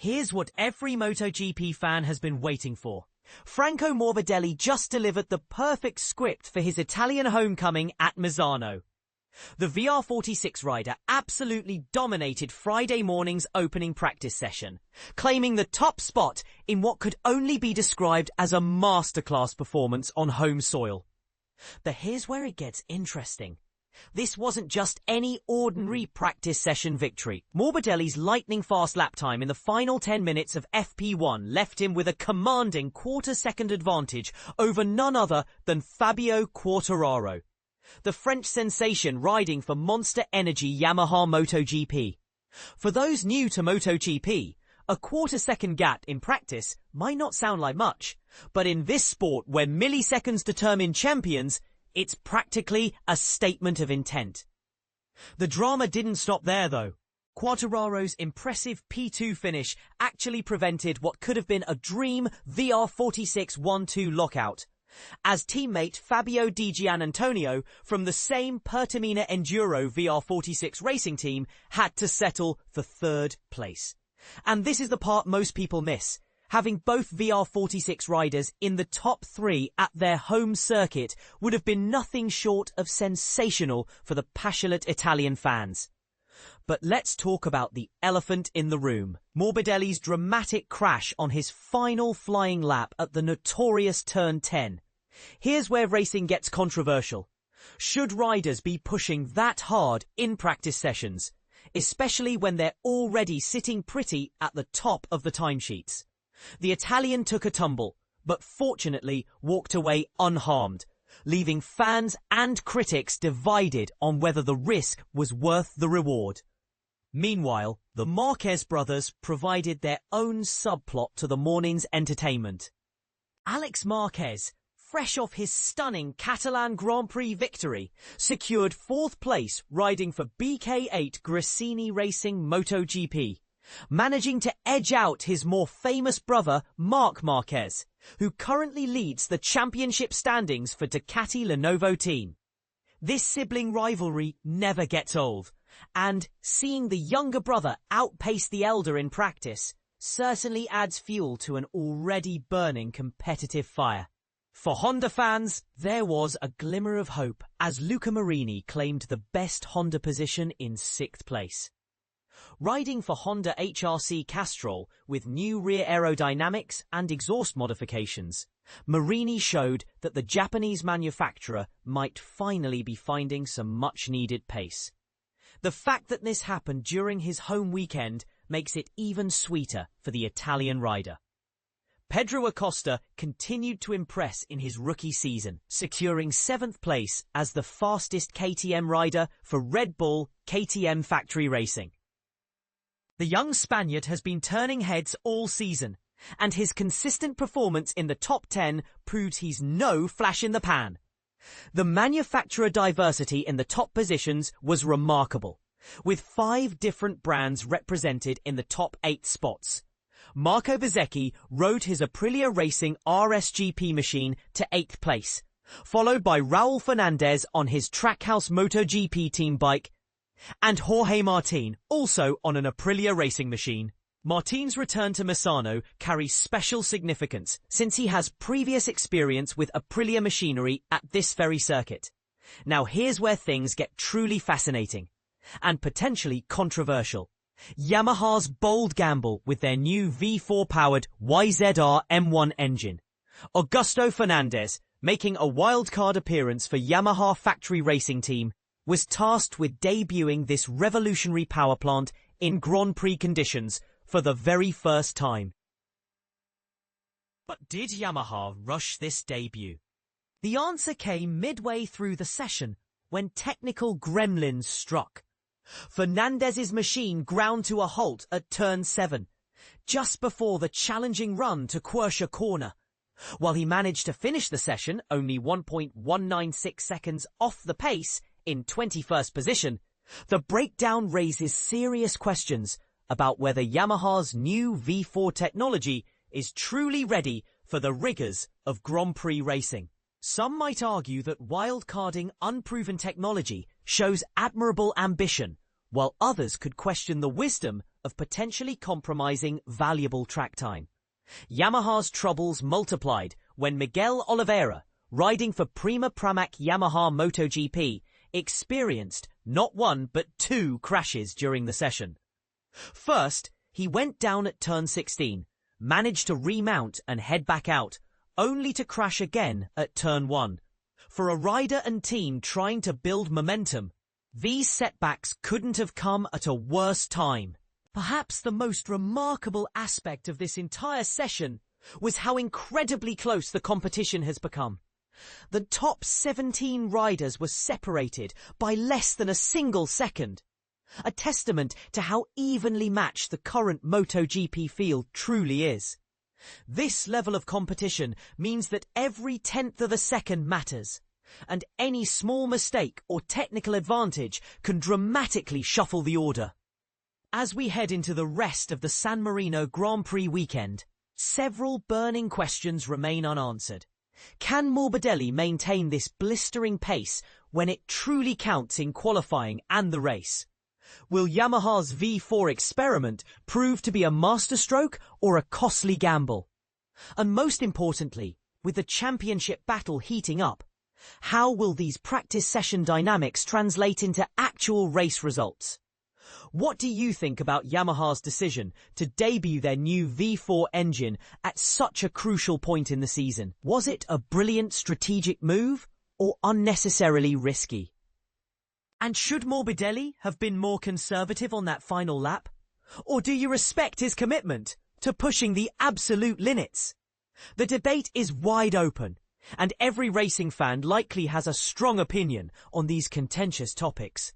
Here's what every MotoGP fan has been waiting for. Franco Morbidelli just delivered the perfect script for his Italian homecoming at Misano. The VR46 rider absolutely dominated Friday morning's opening practice session, claiming the top spot in what could only be described as a masterclass performance on home soil. But here's where it gets interesting. This wasn't just any ordinary practice session victory. Morbidelli's lightning-fast lap time in the final 10 minutes of FP1 left him with a commanding quarter-second advantage over none other than Fabio Quartararo, the French sensation riding for Monster Energy Yamaha MotoGP. For those new to MotoGP, a quarter-second gap in practice might not sound like much, but in this sport where milliseconds determine champions, it's practically a statement of intent. The drama didn't stop there, though. Quartararo's impressive P2 finish actually prevented what could have been a dream VR46 1-2 lockout, as teammate Fabio Giannantonio from the same Pertamina Enduro VR46 racing team had to settle for third place. And this is the part most people miss. Having both VR46 riders in the top three at their home circuit would have been nothing short of sensational for the passionate Italian fans. But let's talk about the elephant in the room. Morbidelli's dramatic crash on his final flying lap at the notorious Turn 10. Here's where racing gets controversial. Should riders be pushing that hard in practice sessions, especially when they're already sitting pretty at the top of the timesheets? The Italian took a tumble, but fortunately walked away unharmed, leaving fans and critics divided on whether the risk was worth the reward. Meanwhile, the Marquez brothers provided their own subplot to the morning's entertainment. Alex Marquez, fresh off his stunning Catalan Grand Prix victory, secured fourth place riding for BK8 Gresini Racing MotoGP, managing to edge out his more famous brother Marc Marquez, who currently leads the championship standings for Ducati Lenovo team. This sibling rivalry never gets old, and seeing the younger brother outpace the elder in practice certainly adds fuel to an already burning competitive fire. For Honda fans, there was a glimmer of hope as Luca Marini claimed the best Honda position in sixth place. Riding for Honda HRC Castrol with new rear aerodynamics and exhaust modifications, Marini showed that the Japanese manufacturer might finally be finding some much-needed pace. The fact that this happened during his home weekend makes it even sweeter for the Italian rider. Pedro Acosta continued to impress in his rookie season, securing 7th place as the fastest KTM rider for Red Bull KTM Factory Racing. The young Spaniard has been turning heads all season, and his consistent performance in the top 10 proves he's no flash in the pan. The manufacturer diversity in the top positions was remarkable, with 5 different brands represented in the top 8 spots. Marco Bezzecchi rode his Aprilia Racing RSGP machine to 8th place, followed by Raul Fernandez on his Trackhouse MotoGP team bike, and Jorge Martin, also on an Aprilia racing machine. Martin's return to Misano carries special significance since he has previous experience with Aprilia machinery at this very circuit. Now here's where things get truly fascinating and potentially controversial. Yamaha's bold gamble with their new V4-powered YZR-M1 engine. Augusto Fernandez, making a wildcard appearance for Yamaha Factory Racing Team, was tasked with debuting this revolutionary power plant in Grand Prix conditions for the very first time. But did Yamaha rush this debut? The answer came midway through the session when technical gremlins struck. Fernandez's machine ground to a halt at turn 7, just before the challenging run to Quersha Corner. While he managed to finish the session only 1.196 seconds off the pace in 21st position, the breakdown raises serious questions about whether Yamaha's new V4 technology is truly ready for the rigors of Grand Prix racing. Some might argue that wildcarding unproven technology shows admirable ambition, while others could question the wisdom of potentially compromising valuable track time. Yamaha's troubles multiplied when Miguel Oliveira, riding for Prima Pramac Yamaha MotoGP, experienced not one but two crashes during the session. First, he went down at turn 16, managed to remount and head back out, only to crash again at turn 1. For a rider and team trying to build momentum, these setbacks couldn't have come at a worse time. Perhaps the most remarkable aspect of this entire session was how incredibly close the competition has become. The top 17 riders were separated by less than a single second, a testament to how evenly matched the current MotoGP field truly is. This level of competition means that every tenth of a second matters, and any small mistake or technical advantage can dramatically shuffle the order. As we head into the rest of the San Marino Grand Prix weekend, several burning questions remain unanswered. Can Morbidelli maintain this blistering pace when it truly counts in qualifying and the race? Will Yamaha's V4 experiment prove to be a masterstroke or a costly gamble? And most importantly, with the championship battle heating up, how will these practice session dynamics translate into actual race results? What do you think about Yamaha's decision to debut their new V4 engine at such a crucial point in the season? Was it a brilliant strategic move or unnecessarily risky? And should Morbidelli have been more conservative on that final lap? Or do you respect his commitment to pushing the absolute limits? The debate is wide open, and every racing fan likely has a strong opinion on these contentious topics.